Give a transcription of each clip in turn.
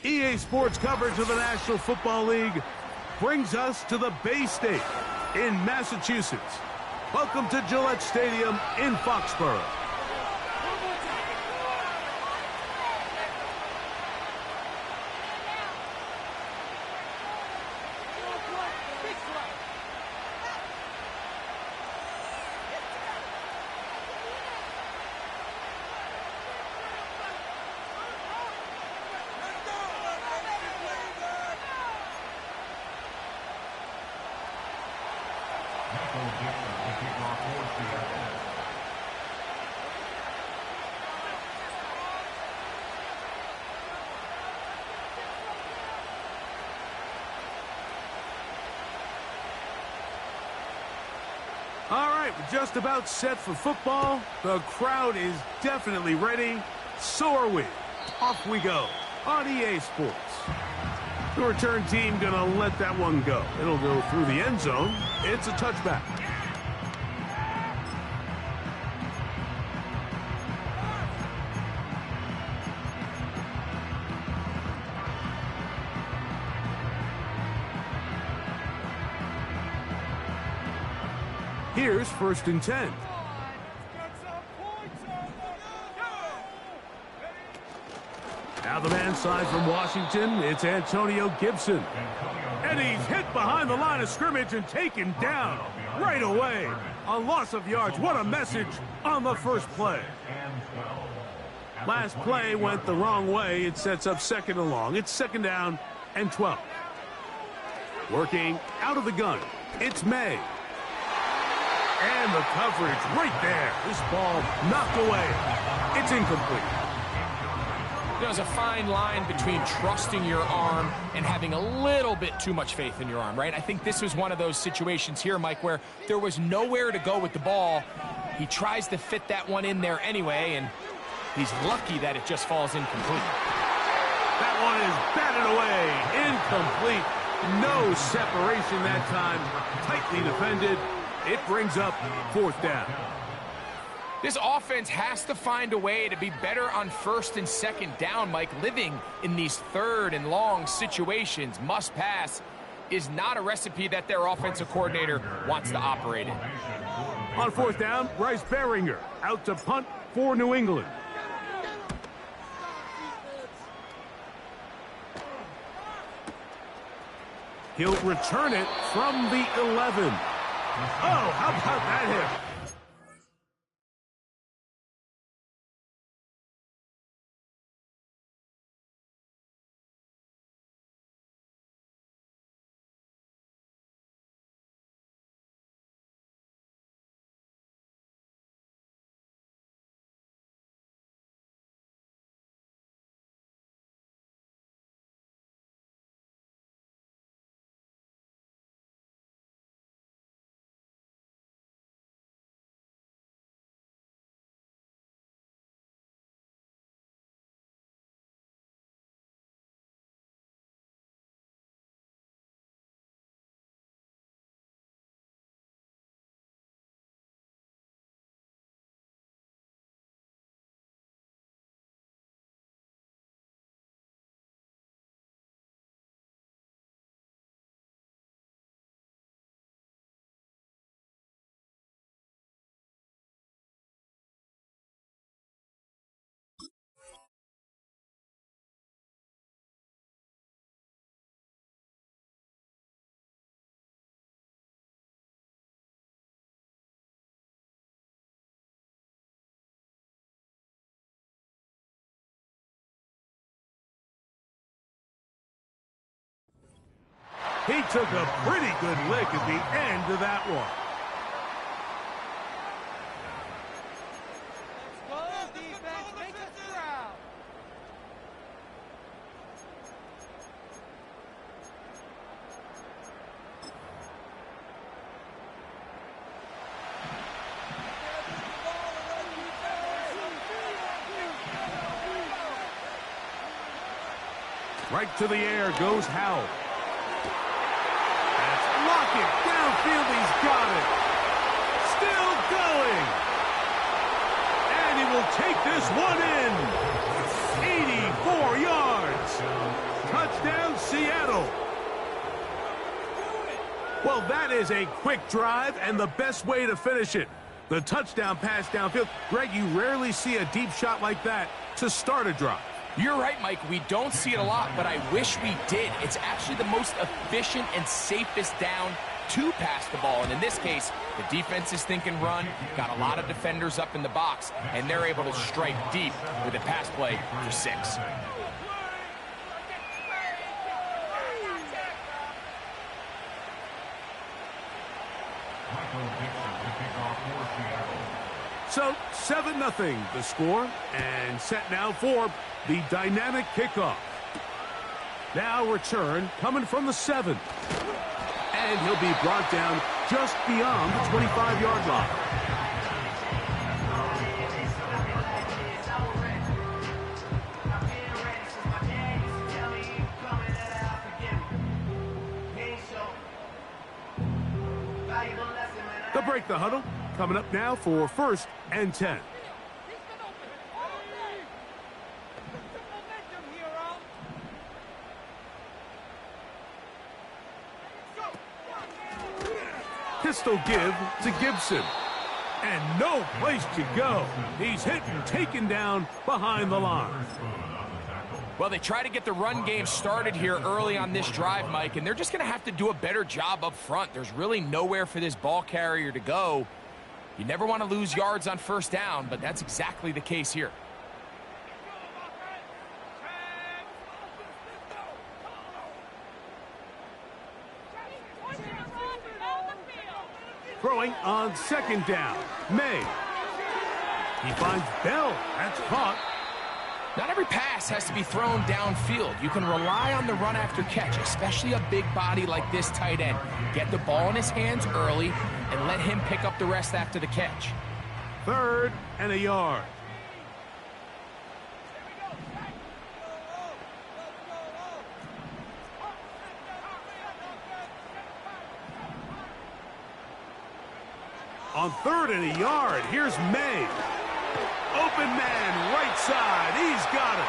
EA Sports coverage of the National Football League brings us to the Bay State in Massachusetts. Welcome to Gillette Stadium in Foxborough. All right, we're just about set for football. The crowd is definitely ready. So are we. Off we go on EA Sports. The return team gonna let that one go. It'll go through the end zone. It's a touchback. Here's 1st and 10. Now the man side from Washington, it's Antonio Gibson. And he's hit behind the line of scrimmage and taken down right away. A loss of yards. What a message on the first play. Last play went the wrong way. It sets up 2nd and long. It's 2nd down and 12. Working out of the gun, it's May. And the coverage right there. This ball knocked away. It's incomplete. There's a fine line between trusting your arm and having a little bit too much faith in your arm, right? I think this was one of those situations here, Mike, where there was nowhere to go with the ball. He tries to fit that one in there anyway, and he's lucky that it just falls incomplete. That one is batted away. Incomplete. No separation that time. Tightly defended. It brings up 4th down. This offense has to find a way to be better on 1st and 2nd down, Mike. Living in these 3rd and long situations, must pass, is not a recipe that their offensive coordinator wants to operate in. On 4th down, Bryce Beringer out to punt for New England. He'll return it from the 11. Oh, how about that hit? He took a pretty good lick at the end of that one. Let's go, defense. Make us proud. Right to the air goes Howell. Lock it downfield. He's got it. Still going. will take this one in. 84 yards. Touchdown, Seattle. Well, that is a quick drive and the best way to finish it. The touchdown pass downfield. Greg, you rarely see a deep shot like that to start a drive. You're right, Mike. We don't see it a lot, but I wish we did. It's actually the most efficient and safest down to pass the ball. And in this case, the defense is thinking run, got a lot of defenders up in the box, and they're able to strike deep with a pass play for 6. So 7-0 the score, and set now for the dynamic kickoff. Now return coming from the 7. And he'll be brought down just beyond the 25-yard line. They'll break the huddle. Coming up now for 1st and 10. Pistol give to Gibson. And no place to go. He's hit and taken down behind the line. Well, they try to get the run game started here early on this drive, Mike, and they're just going to have to do a better job up front. There's really nowhere for this ball carrier to go. You never want to lose yards on 1st down, but that's exactly the case here. Throwing on 2nd down. May. He finds Bell. That's caught. Not every pass has to be thrown downfield. You can rely on the run after catch, especially a big body like this tight end. Get the ball in his hands early and let him pick up the rest after the catch. 3rd and a yard. On 3rd and a yard, here's May. Open man, right side. He's got it.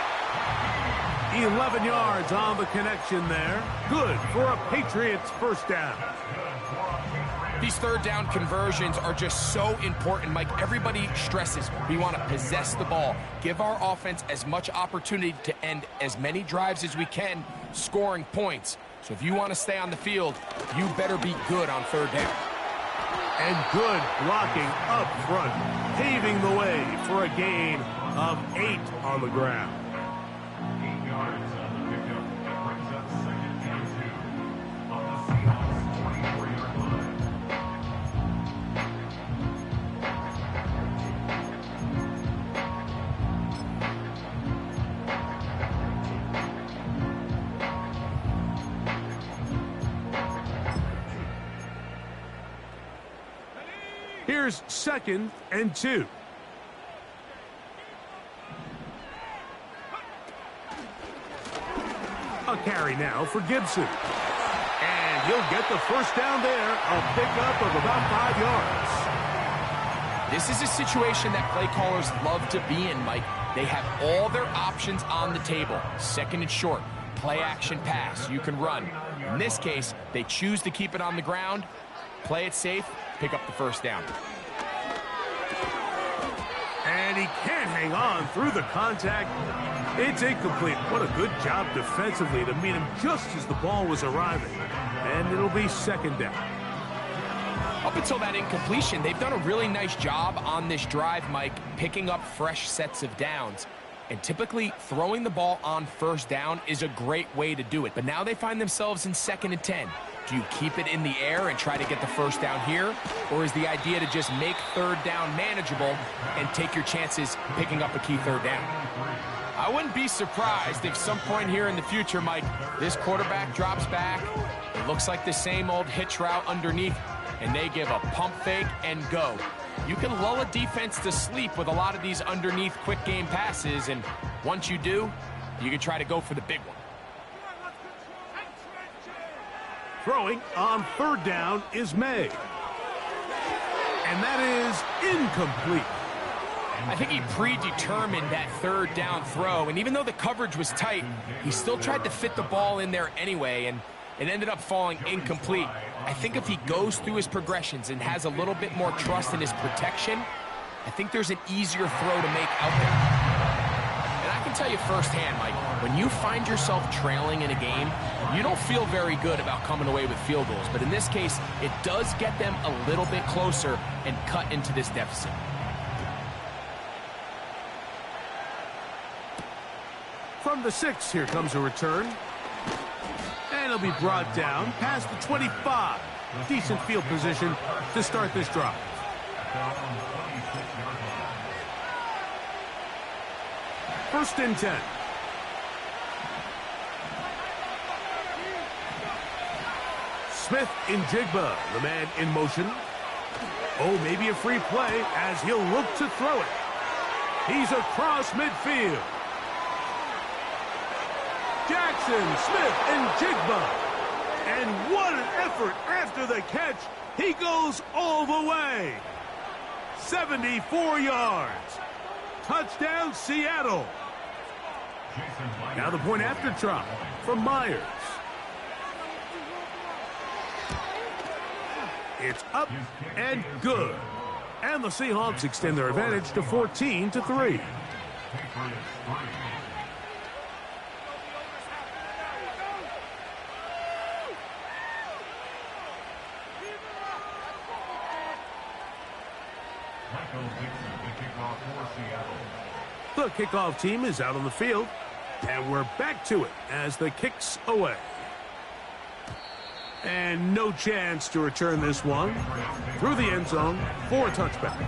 11 yards on the connection there. Good for a Patriots 1st down. These 3rd down conversions are just so important, Mike. Everybody stresses we want to possess the ball, give our offense as much opportunity to end as many drives as we can, scoring points. So if you want to stay on the field, you better be good on 3rd down. And good blocking up front, paving the way for a gain of 8 on the ground. 8 yards on the pickup. That brings up 2nd and 2 on the Seahawks 24-yard line. Here's 2nd and 2. A carry now for Gibson. And he'll get the 1st down there, a pickup of about 5 yards. This is a situation that play callers love to be in, Mike. They have all their options on the table. 2nd and short, play action pass, you can run. In this case, they choose to keep it on the ground, play it safe, pick up the 1st down. And he can't hang on through the contact. It's incomplete. What a good job defensively to meet him just as the ball was arriving. And it'll be 2nd down. Up until that incompletion, they've done a really nice job on this drive, Mike, picking up fresh sets of downs. And typically, throwing the ball on 1st down is a great way to do it. But now they find themselves in 2nd and 10. Do you keep it in the air and try to get the 1st down here? Or is the idea to just make 3rd down manageable and take your chances picking up a key 3rd down? I wouldn't be surprised if some point here in the future, Mike, this quarterback drops back. It looks like the same old hitch route underneath, and they give a pump fake and go. You can lull a defense to sleep with a lot of these underneath quick game passes, and once you do, you can try to go for the big one. Throwing on 3rd down is May. And that is incomplete. I think he predetermined that third down throw, and even though the coverage was tight, he still tried to fit the ball in there anyway, and it ended up falling incomplete. I think if he goes through his progressions and has a little bit more trust in his protection, I think there's an easier throw to make out there. And I can tell you firsthand, Mike, when you find yourself trailing in a game, you don't feel very good about coming away with field goals. But in this case, it does get them a little bit closer and cut into this deficit. From the 6, here comes a return. And it'll be brought down past the 25. Decent field position to start this drive. First and 10. Smith in Jigba, the man in motion. Oh, maybe a free play as he'll look to throw it. He's across midfield. Jackson, Smith, and Jigba. And what an effort after the catch. He goes all the way. 74 yards. Touchdown, Seattle. Now the point after try from Myers. It's up and good. And the Seahawks extend their advantage to 14-3. The kickoff team is out on the field, and we're back to it as the kick's away. And no chance to return this one through the end zone for a touchback.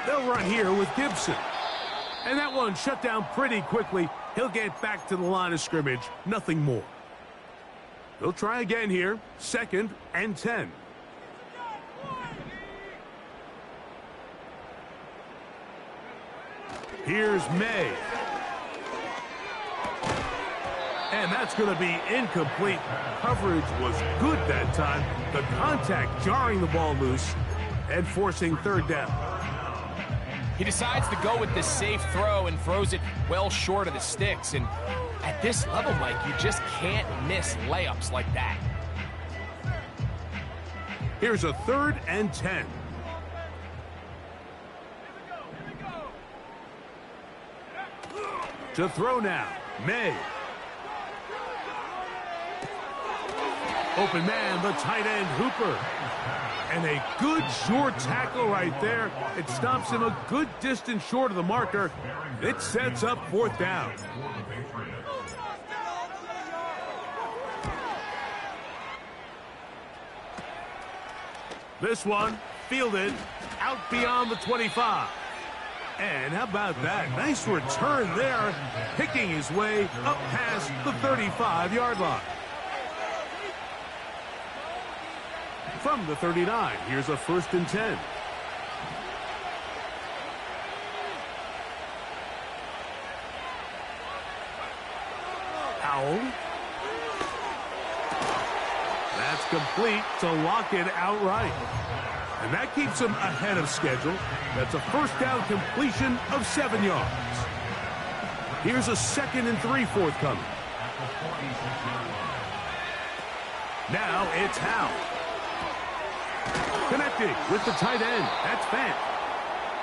They'll run here with Gibson. And that one shut down pretty quickly. He'll get back to the line of scrimmage. Nothing more. They'll try again here. 2nd and 10. Here's May. And that's going to be incomplete. Coverage was good that time. The contact jarring the ball loose and forcing third down. He decides to go with this safe throw and throws it well short of the sticks. And at this level, Mike, you just can't miss layups like that. Here's a 3rd and 10. To throw now, May. Open man, the tight end, Hooper. And a good short tackle right there. It stops him a good distance short of the marker. It sets up 4th down. This one fielded out beyond the 25. And how about that? Nice return there, picking his way up past the 35-yard line. From the 39, here's a 1st and 10. Powell. That's complete to lock it outright. And that keeps him ahead of schedule. That's a 1st down completion of 7 yards. Here's a 2nd and 3 forthcoming. Now it's Howell. Connecting with the tight end. That's Fant.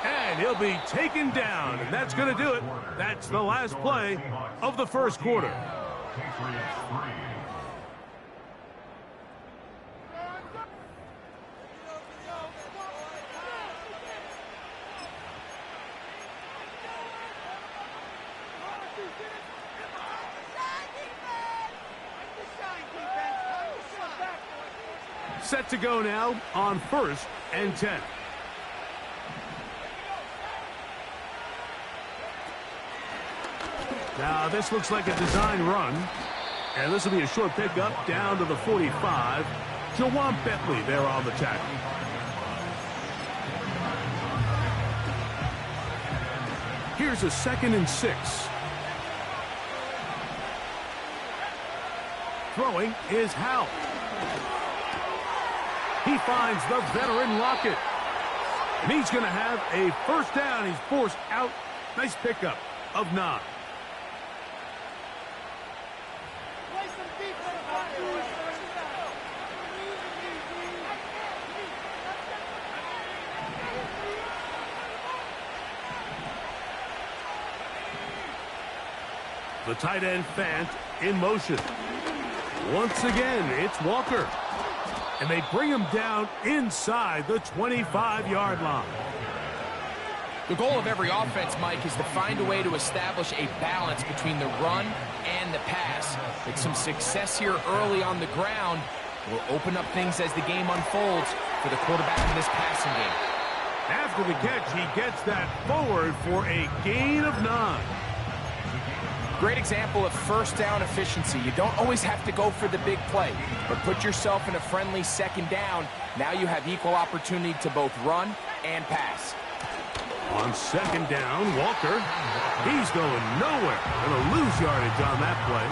And he'll be taken down. And that's going to do it. That's the last play of the first quarter. Set to go now on 1st and 10. Now this looks like a design run. And this will be a short pickup down to the 45. Jawan Bentley there on the tackle. Here's a 2nd and 6. Throwing is Howe. He finds the veteran Lockett. And he's going to have a first down. He's forced out. Nice pickup of 9. The tight end Fant in motion. Once again, it's Walker. And they bring him down inside the 25-yard line. The goal of every offense, Mike, is to find a way to establish a balance between the run and the pass. With some success here early on the ground will open up things as the game unfolds for the quarterback in this passing game. After the catch, he gets that forward for a gain of 9. Great example of first down efficiency. You don't always have to go for the big play, but put yourself in a friendly 2nd down. Now you have equal opportunity to both run and pass. On 2nd down, Walker, he's going nowhere. Going to lose yardage on that play.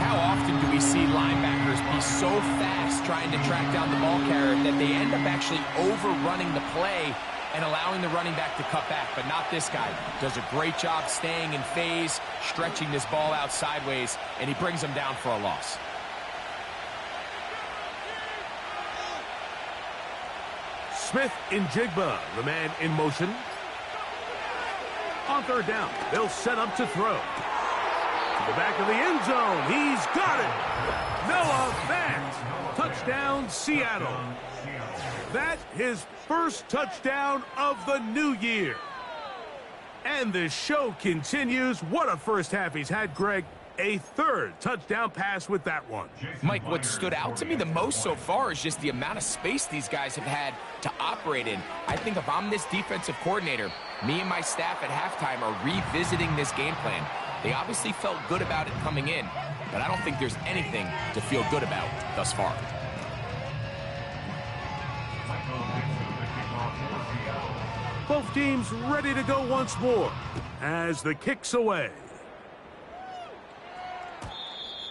How often do we see linebackers be so fast trying to track down the ball carrier that they end up actually overrunning the play and allowing the running back to cut back? But not this guy. Does a great job staying in phase, stretching this ball out sideways, and he brings them down for a loss. Smith in Jigba, the man in motion. On 3rd down, they'll set up to throw. To the back of the end zone, he's got it. Noah Fant, touchdown Seattle. That his first touchdown of the new year. And the show continues. What a first half he's had, Greg. A 3rd touchdown pass with that one. Mike, what stood out to me the most so far is just the amount of space these guys have had to operate in. I think if I'm this defensive coordinator, me and my staff at halftime are revisiting this game plan. They obviously felt good about it coming in, but I don't think there's anything to feel good about thus far. Both teams ready to go once more as the kick's away.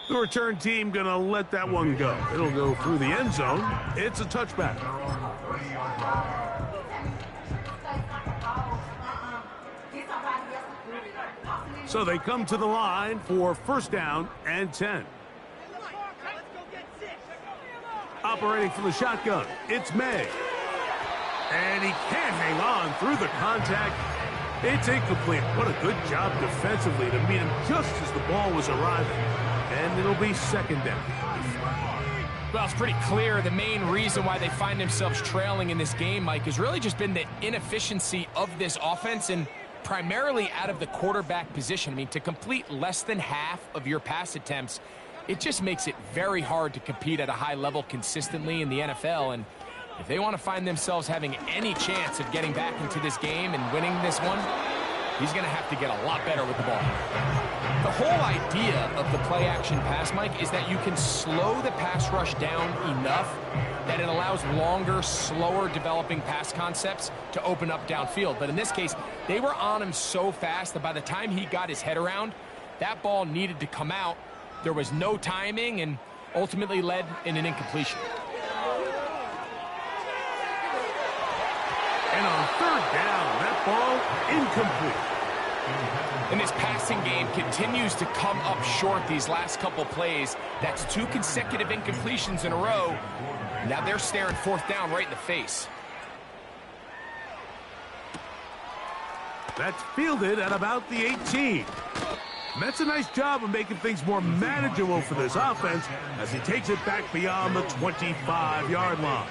The return team going to let that one go. It'll go through the end zone. It's a touchback. So they come to the line for 1st down and 10. Operating from the shotgun, it's May. And he can't hang on through the contact. It's incomplete. What a good job defensively to meet him just as the ball was arriving. And it'll be 2nd down. Well, it's pretty clear the main reason why they find themselves trailing in this game, Mike, has really just been the inefficiency of this offense and primarily out of the quarterback position. I mean, to complete less than half of your pass attempts, it just makes it very hard to compete at a high level consistently in the NFL. And if they want to find themselves having any chance of getting back into this game and winning this one, he's going to have to get a lot better with the ball. The whole idea of the play-action pass, Mike, is that you can slow the pass rush down enough that it allows longer, slower developing pass concepts to open up downfield. But in this case, they were on him so fast that by the time he got his head around, that ball needed to come out. There was no timing and ultimately led in an incompletion. And on 3rd down, that ball incomplete. And this passing game continues to come up short these last couple plays. That's 2 consecutive incompletions in a row. Now they're staring 4th down right in the face. That's fielded at about the 18. And that's a nice job of making things more manageable for this offense as he takes it back beyond the 25-yard line.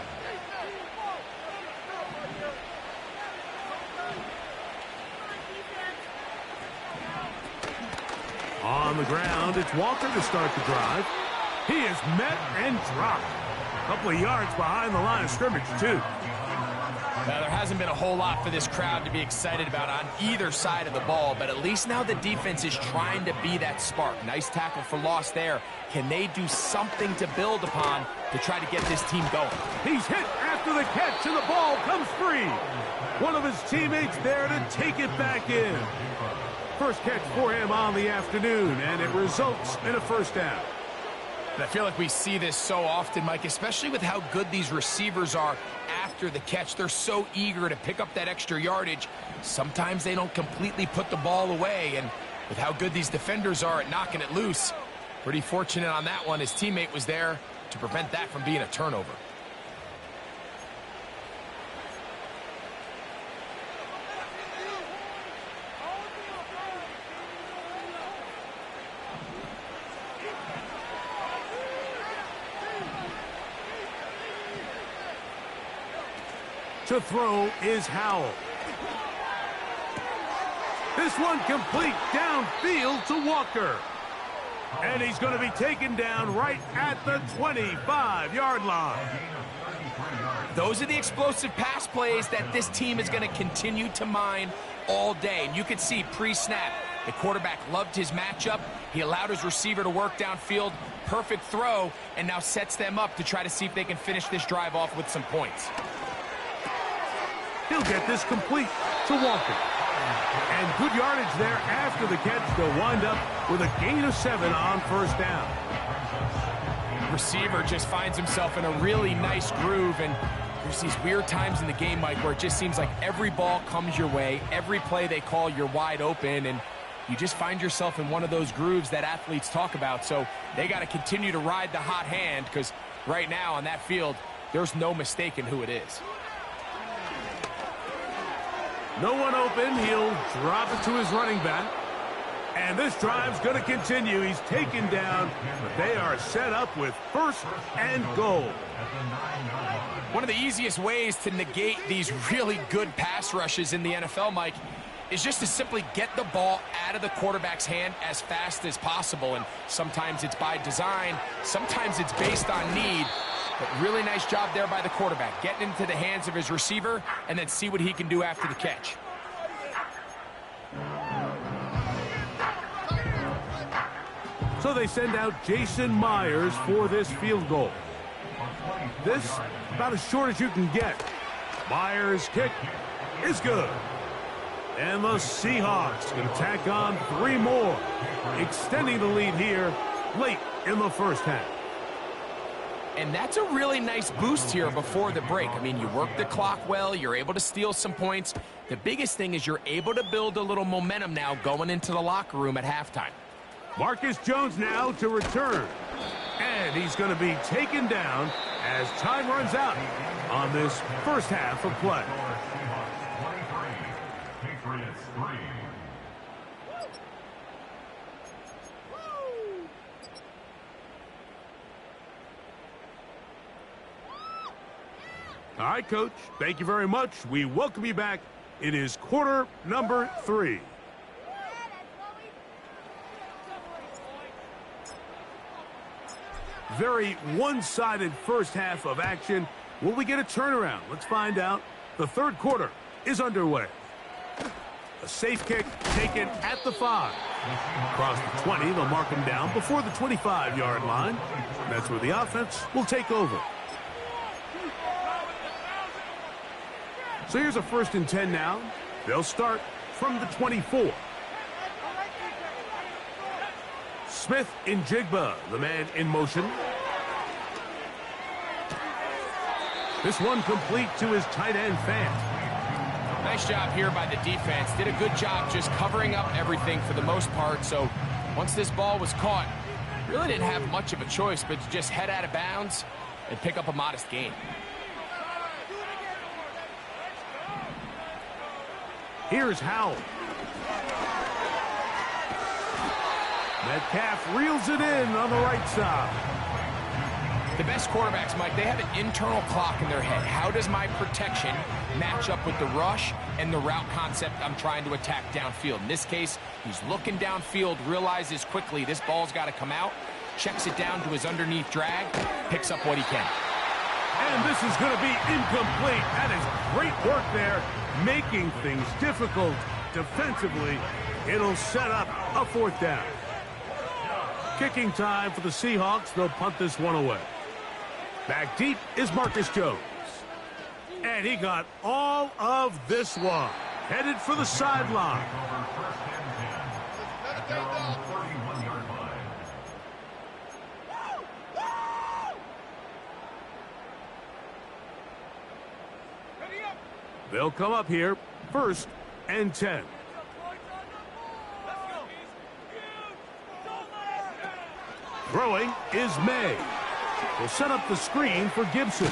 On the ground, it's Walker to start the drive. He is met and dropped. A couple of yards behind the line of scrimmage, too. Now, there hasn't been a whole lot for this crowd to be excited about on either side of the ball, but at least now the defense is trying to be that spark. Nice tackle for loss there. Can they do something to build upon to try to get this team going? He's hit after the catch, and the ball comes free. One of his teammates there to take it back in. First catch for him on the afternoon, and it results in a first down. And I feel like we see this so often, Mike, especially with how good these receivers are after the catch. They're so eager to pick up that extra yardage. Sometimes they don't completely put the ball away, and with how good these defenders are at knocking it loose, pretty fortunate on that one. His teammate was there to prevent that from being a turnover. To throw is Howell. This one complete downfield to Walker. And he's going to be taken down right at the 25-yard line. Those are the explosive pass plays that this team is going to continue to mine all day. And you can see pre-snap, the quarterback loved his matchup. He allowed his receiver to work downfield. Perfect throw, and now sets them up to try to see if they can finish this drive off with some points. He'll get this complete to Walker. And good yardage there after the catch. They'll wind up with a gain of 7 on first down. Receiver just finds himself in a really nice groove, and there's these weird times in the game, Mike, where it just seems like every ball comes your way, every play they call, you're wide open, and you just find yourself in one of those grooves that athletes talk about. So they got to continue to ride the hot hand, because right now on that field, there's no mistaking who it is. No one open. He'll drop it to his running back. And this drive's going to continue. He's taken down, but they are set up with first and goal. One of the easiest ways to negate these really good pass rushes in the NFL, Mike, is just to simply get the ball out of the quarterback's hand as fast as possible. And sometimes it's by design, sometimes it's based on need. But really nice job there by the quarterback, getting into the hands of his receiver and then see what he can do after the catch. So they send out Jason Myers for this field goal. This about as short as you can get. Myers' kick is good. And the Seahawks can tack on 3 more, extending the lead here late in the first half. And that's a really nice boost here before the break. I mean, you work the clock well, you're able to steal some points. The biggest thing is you're able to build a little momentum now going into the locker room at halftime. Marcus Jones now to return. And he's going to be taken down as time runs out on this first half of play. Patriots 3. All right, Coach, thank you very much. We welcome you back. It is quarter number 3. Very one-sided first half of action. Will we get a turnaround? Let's find out. The third quarter is underway. A safe kick taken at the 5. Across the 20, they'll mark him down before the 25-yard line. That's where the offense will take over. So here's a 1st and 10 now. They'll start from the 24. Smith in Jigba, the man in motion. This one complete to his tight end, Fant. Nice job here by the defense. Did a good job just covering up everything for the most part. So once this ball was caught, really didn't have much of a choice but to just head out of bounds and pick up a modest gain. Here's Howell. Metcalf reels it in on the right side. The best quarterbacks, Mike, they have an internal clock in their head. How does my protection match up with the rush and the route concept I'm trying to attack downfield? In this case, he's looking downfield, realizes quickly this ball's got to come out, checks it down to his underneath drag, picks up what he can. And this is going to be incomplete. That is great work there, making things difficult defensively. It'll set up a 4th down. Kicking time for the Seahawks. They'll punt this one away. Back deep is Marcus Jones. And he got all of this one. Headed for the sideline. They'll come up here, 1st and 10. Throwing is May. Will set up the screen for Gibson.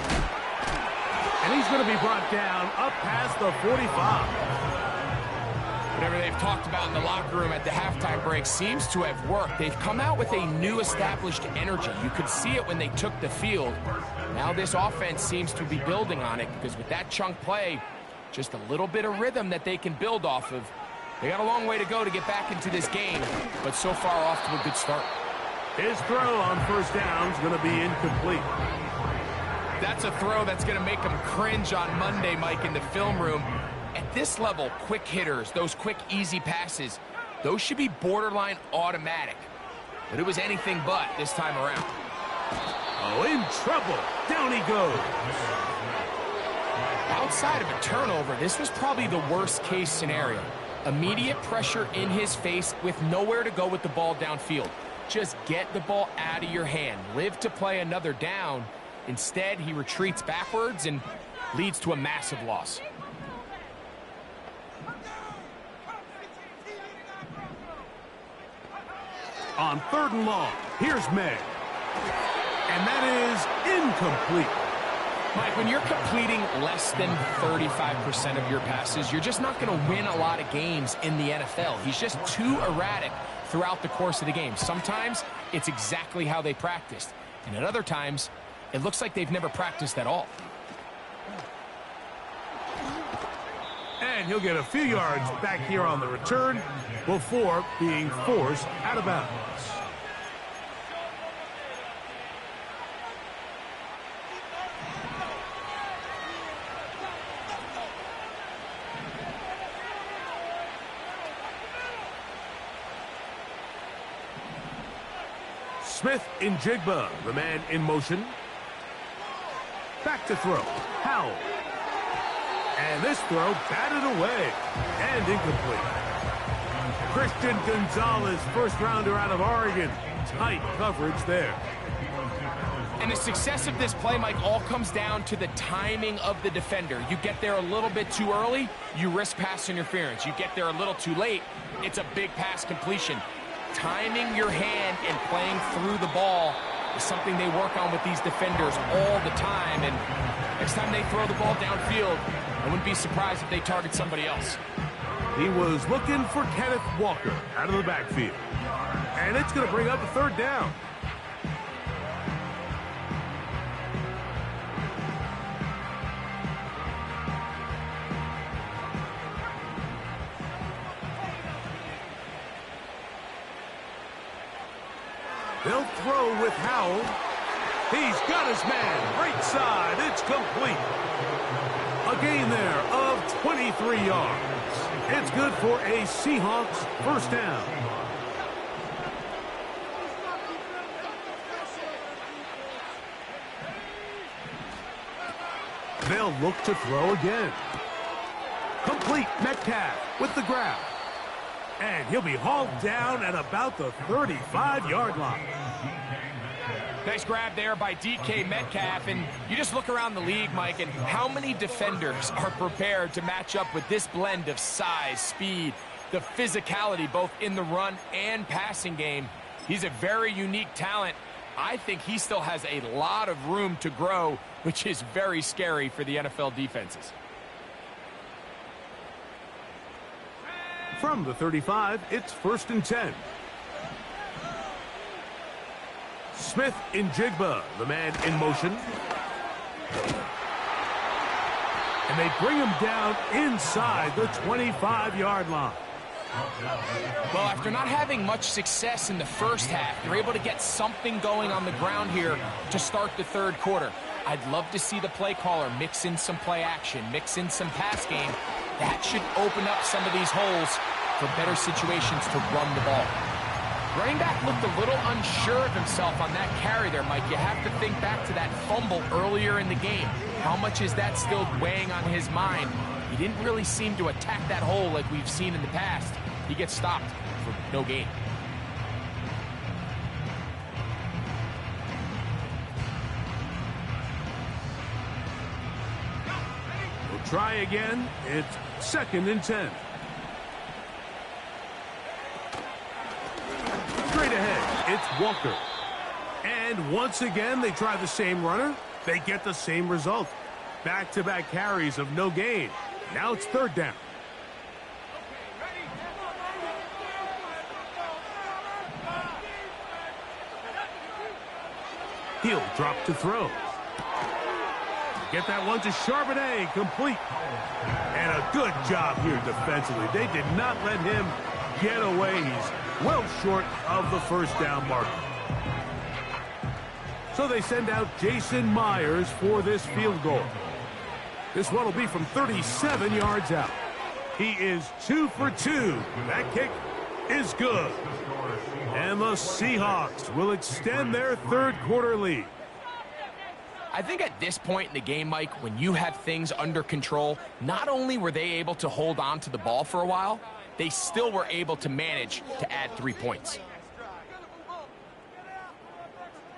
And he's going to be brought down up past the 45. Whatever they've talked about in the locker room at the halftime break seems to have worked. They've come out with a new established energy. You could see it when they took the field. Now this offense seems to be building on it because with that chunk play, just a little bit of rhythm that they can build off of. They got a long way to go to get back into this game, but so far off to a good start. His throw on 1st down is going to be incomplete. That's a throw that's going to make them cringe on Monday, Mike, in the film room. At this level, quick hitters, those quick, easy passes, those should be borderline automatic. But it was anything but this time around. Oh, in trouble. Down he goes. Outside of a turnover, this was probably the worst-case scenario. Immediate pressure in his face with nowhere to go with the ball downfield. Just get the ball out of your hand. Live to play another down. Instead, he retreats backwards and leads to a massive loss. On 3rd and long, here's May. And that is incomplete. Mike, when you're completing less than 35% of your passes, you're just not going to win a lot of games in the NFL. He's just too erratic throughout the course of the game. Sometimes it's exactly how they practiced. And at other times, it looks like they've never practiced at all. And he'll get a few yards back here on the return before being forced out of bounds. Smith in Jigba, the man in motion. Back to throw. Howell. And this throw batted away and incomplete. Christian Gonzalez, 1st rounder out of Oregon. Tight coverage there. And the success of this play, Mike, all comes down to the timing of the defender. You get there a little bit too early, you risk pass interference. You get there a little too late, it's a big pass completion. Timing your hand and playing through the ball is something they work on with these defenders all the time. And next time they throw the ball downfield, I wouldn't be surprised if they target somebody else. He was looking for Kenneth Walker out of the backfield. And it's going to bring up a 3rd down. They'll throw with Howell. He's got his man. Right side. It's complete. A gain there of 23 yards. It's good for a Seahawks 1st down. They'll look to throw again. Complete. Metcalf with the grab. And he'll be hauled down at about the 35-yard line. Nice grab there by DK Metcalf. And you just look around the league, Mike, and how many defenders are prepared to match up with this blend of size, speed, the physicality, both in the run and passing game. He's a very unique talent. I think he still has a lot of room to grow, which is very scary for the NFL defenses. From the 35, it's 1st and 10. Smith in Jigba, the man in motion. And they bring him down inside the 25-yard line. Well, after not having much success in the first half, they're able to get something going on the ground here to start the 3rd quarter. I'd love to see the play caller mix in some play action, mix in some pass game. That should open up some of these holes for better situations to run the ball. Running back looked a little unsure of himself on that carry there, Mike. You have to think back to that fumble earlier in the game. How much is that still weighing on his mind? He didn't really seem to attack that hole like we've seen in the past. He gets stopped for no gain. We'll try again. It's 2nd and 10. Straight ahead, it's Walker. And once again, they try the same runner. They get the same result. Back-to-back carries of no gain. Now it's 3rd down. He'll drop to throw. Get that one to Charbonnet, complete. And a good job here defensively. They did not let him get away. He's well short of the 1st down marker. So they send out Jason Myers for this field goal. This one will be from 37 yards out. He is 2 for 2. That kick is good. And the Seahawks will extend their 3rd quarter lead. I think at this point in the game, Mike, when you have things under control, not only were they able to hold on to the ball for a while, they still were able to manage to add 3 points.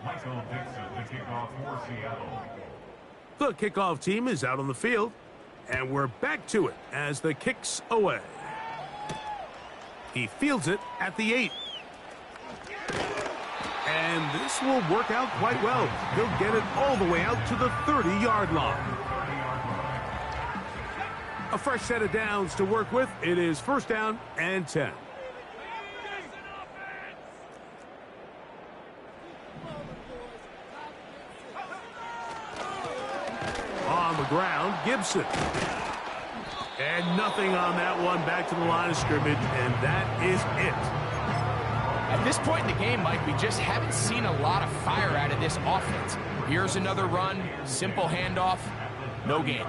Michael Dixon, the kickoff for Seattle. The kickoff team is out on the field, and we're back to it as the kick's away. He fields it at the 8. And this will work out quite well. He'll get it all the way out to the 30-yard line. A fresh set of downs to work with. It is 1st down and 10. On the ground, Gibson. And nothing on that one. Back to the line of scrimmage, and that is it. At this point in the game, Mike, we just haven't seen a lot of fire out of this offense. Here's another run, simple handoff, no gain.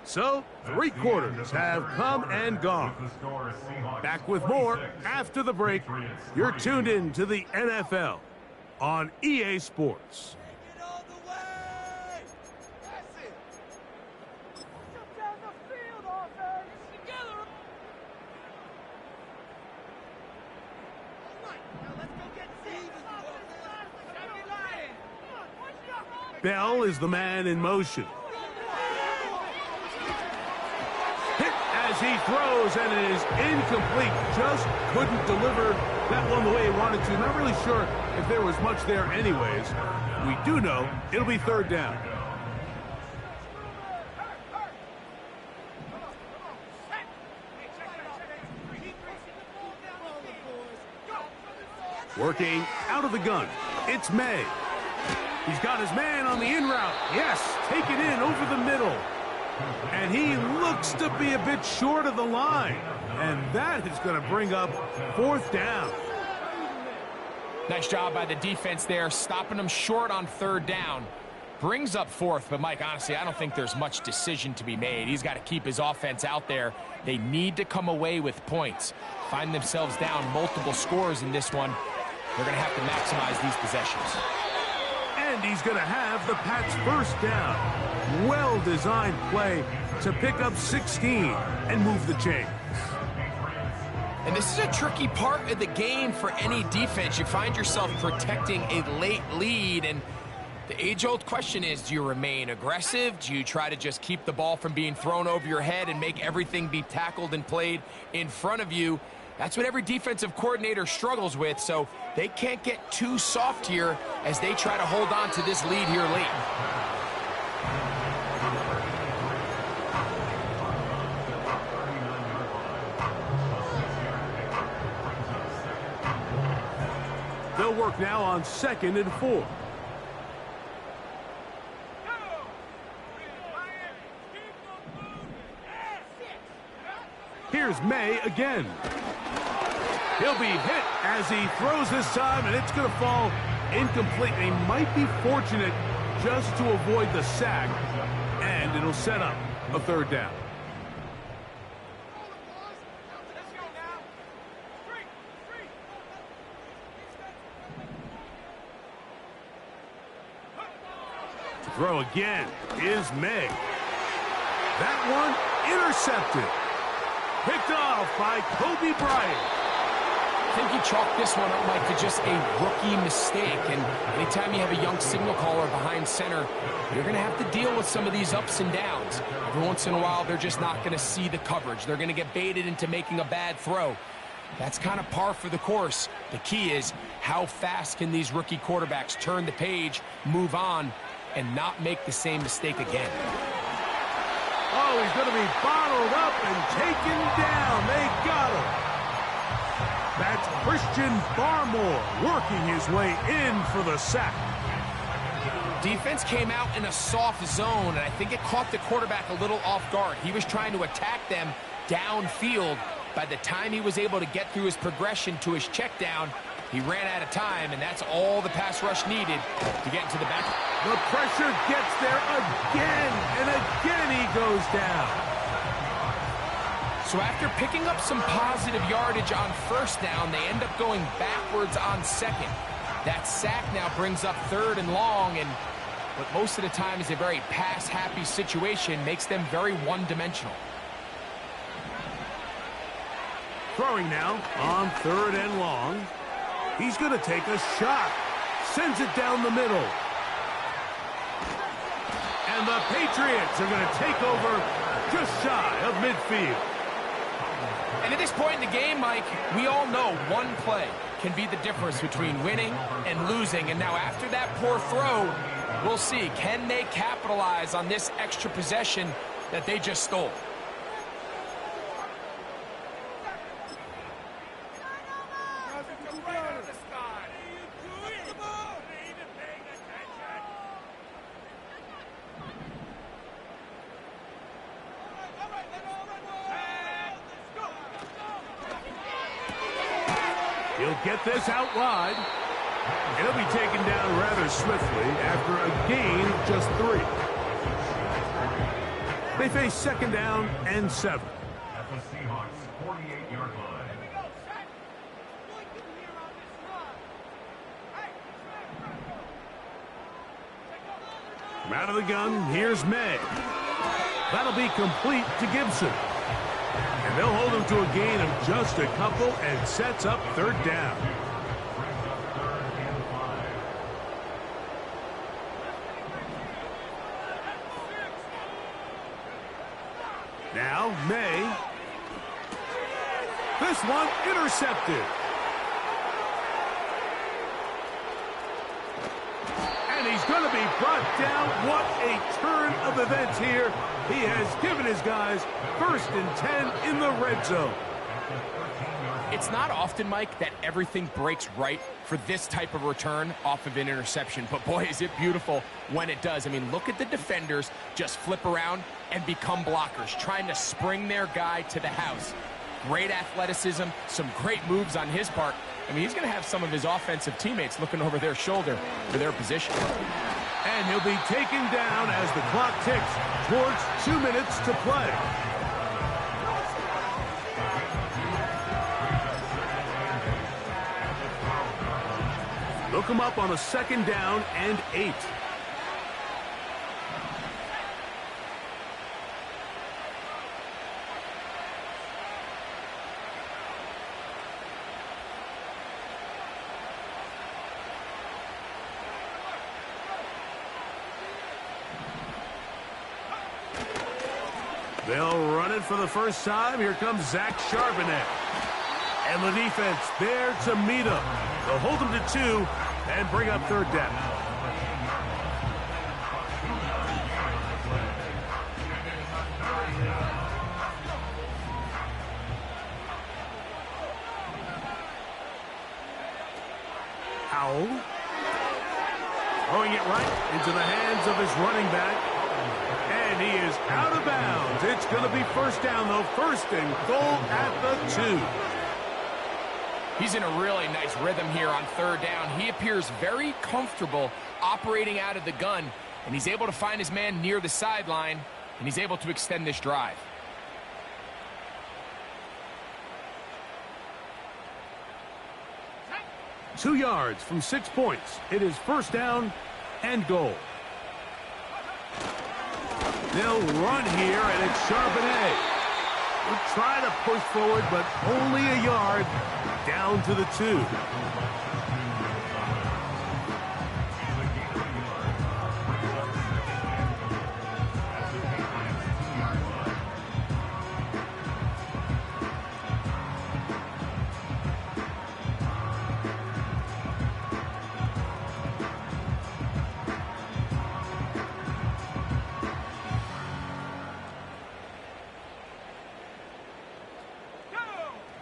So, 3 quarters have come and gone. Back with more after the break. You're tuned in to the NFL on EA Sports. Bell is the man in motion. Hit as he throws, and it is incomplete. Just couldn't deliver that one the way he wanted to. Not really sure if there was much there anyways. We do know it'll be 3rd down. Working out of the gun, it's May. He's got his man on the in route. Yes, take it in over the middle. And he looks to be a bit short of the line. And that is going to bring up 4th down. Nice job by the defense there, stopping them short on 3rd down. Brings up 4th, but Mike, honestly, I don't think there's much decision to be made. He's got to keep his offense out there. They need to come away with points. Find themselves down multiple scores in this one. They're going to have to maximize these possessions. And he's going to have the Pats' 1st down. Well-designed play to pick up 16 and move the chains. And this is a tricky part of the game for any defense. You find yourself protecting a late lead, and the age-old question is, do you remain aggressive? Do you try to just keep the ball from being thrown over your head and make everything be tackled and played in front of you? That's what every defensive coordinator struggles with, so they can't get too soft here as they try to hold on to this lead here late. They'll work now on 2nd and 4. Here's May again. He'll be hit as he throws this time, and it's going to fall incomplete. He might be fortunate just to avoid the sack, and it'll set up a third down. To throw again is May. That one intercepted. Picked off by Kobe Bryant. I think he chalked this one up, Mike, to just a rookie mistake. And anytime you have a young signal caller behind center, you're going to have to deal with some of these ups and downs. Every once in a while, they're just not going to see the coverage. They're going to get baited into making a bad throw. That's kind of par for the course. The key is how fast can these rookie quarterbacks turn the page, move on, and not make the same mistake again. Oh, he's going to be bottled up and taken down. They got him. That's Christian Barmore working his way in for the sack. Defense came out in a soft zone, and I think it caught the quarterback a little off guard. He was trying to attack them downfield. By the time he was able to get through his progression to his check down, he ran out of time, and that's all the pass rush needed to get into the back. The pressure gets there again, and again he goes down. So after picking up some positive yardage on first down, they end up going backwards on second. That sack now brings up third and long, and what most of the time is a very pass-happy situation makes them very one-dimensional. Throwing now on third and long. He's going to take a shot. Sends it down the middle. And the Patriots are going to take over just shy of midfield. And at this point in the game, Mike, we all know one play can be the difference between winning and losing. And now after that poor throw, we'll see, can they capitalize on this extra possession that they just stole? He'll get this out wide. He'll be taken down rather swiftly after a gain of just 3. They face second down and 7. At the Seahawks 48-yard line. From out of the gun, here's May. That'll be complete to Gibson. And they'll hold him to a gain of just a couple and sets up third down. Now, May. This one intercepted. And he's going to be brought down. What a turn of events here. He has given his guys 1st and 10 in the red zone. It's not often, Mike, that everything breaks right for this type of return off of an interception. But boy, is it beautiful when it does. I mean, look at the defenders just flip around and become blockers, trying to spring their guy to the house. Great athleticism, some great moves on his part. I mean, he's going to have some of his offensive teammates looking over their shoulder for their position. And he'll be taken down as the clock ticks towards 2 minutes to play. Look him up on a second down and 8. They'll run it for the first time. Here comes Zach Charbonnet. And the defense there to meet him. They'll hold him to 2 and bring up third down. Howell. Throwing it right into the hands of his running back. And he is out of bounds. It's going to be first down, though. 1st and goal at the 2. He's in a really nice rhythm here on third down. He appears very comfortable operating out of the gun, and he's able to find his man near the sideline, and he's able to extend this drive. Two yards from 6 points. It is first down and goal. They'll run here, and it's Charbonnet. We'll try to push forward, but only a yard down to the 2.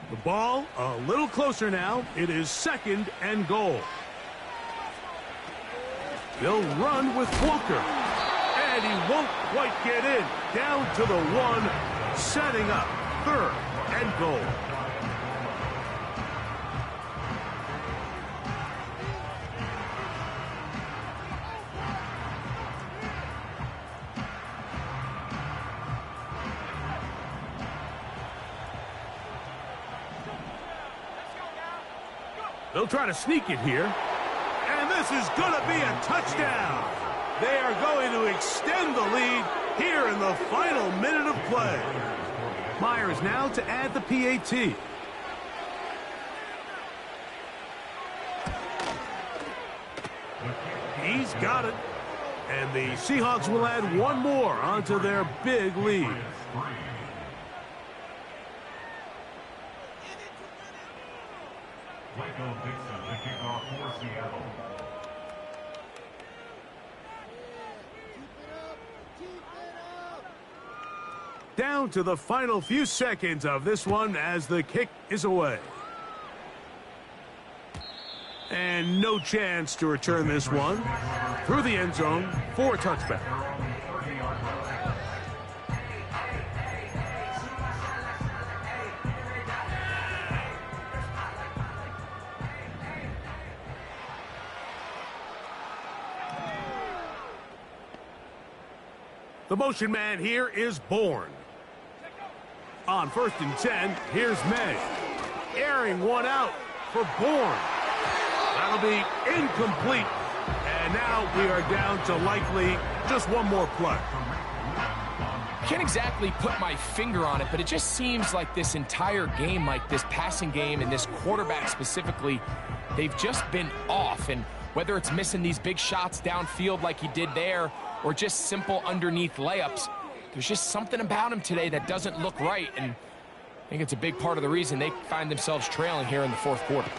The ball a little closer now. It is second and goal. They'll run with Walker. And he won't quite get in. Down to the 1, setting up third and goal. They'll try to sneak it here. And this is going to be a touchdown. They are going to extend the lead here in the final minute of play. Myers now to add the PAT. He's got it. And the Seahawks will add one more onto their big lead. Dixon, the kickoff for Seattle. Down to the final few seconds of this one as the kick is away. And no chance to return this one through the end zone for a touchback. The motion man here is Bourne. On 1st and 10, here's May. Airing one out for Bourne. That'll be incomplete. And now we are down to likely just one more play. Can't exactly put my finger on it, but it just seems like this entire game, Mike, this passing game and this quarterback specifically, they've just been off. And whether it's missing these big shots downfield like he did there, or just simple underneath layups, there's just something about him today that doesn't look right, and I think it's a big part of the reason they find themselves trailing here in the fourth quarter.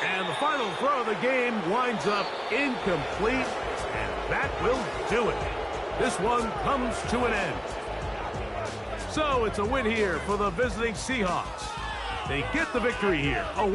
And the final throw of the game winds up incomplete, and that will do it. This one comes to an end. So it's a win here for the visiting Seahawks. They get the victory here away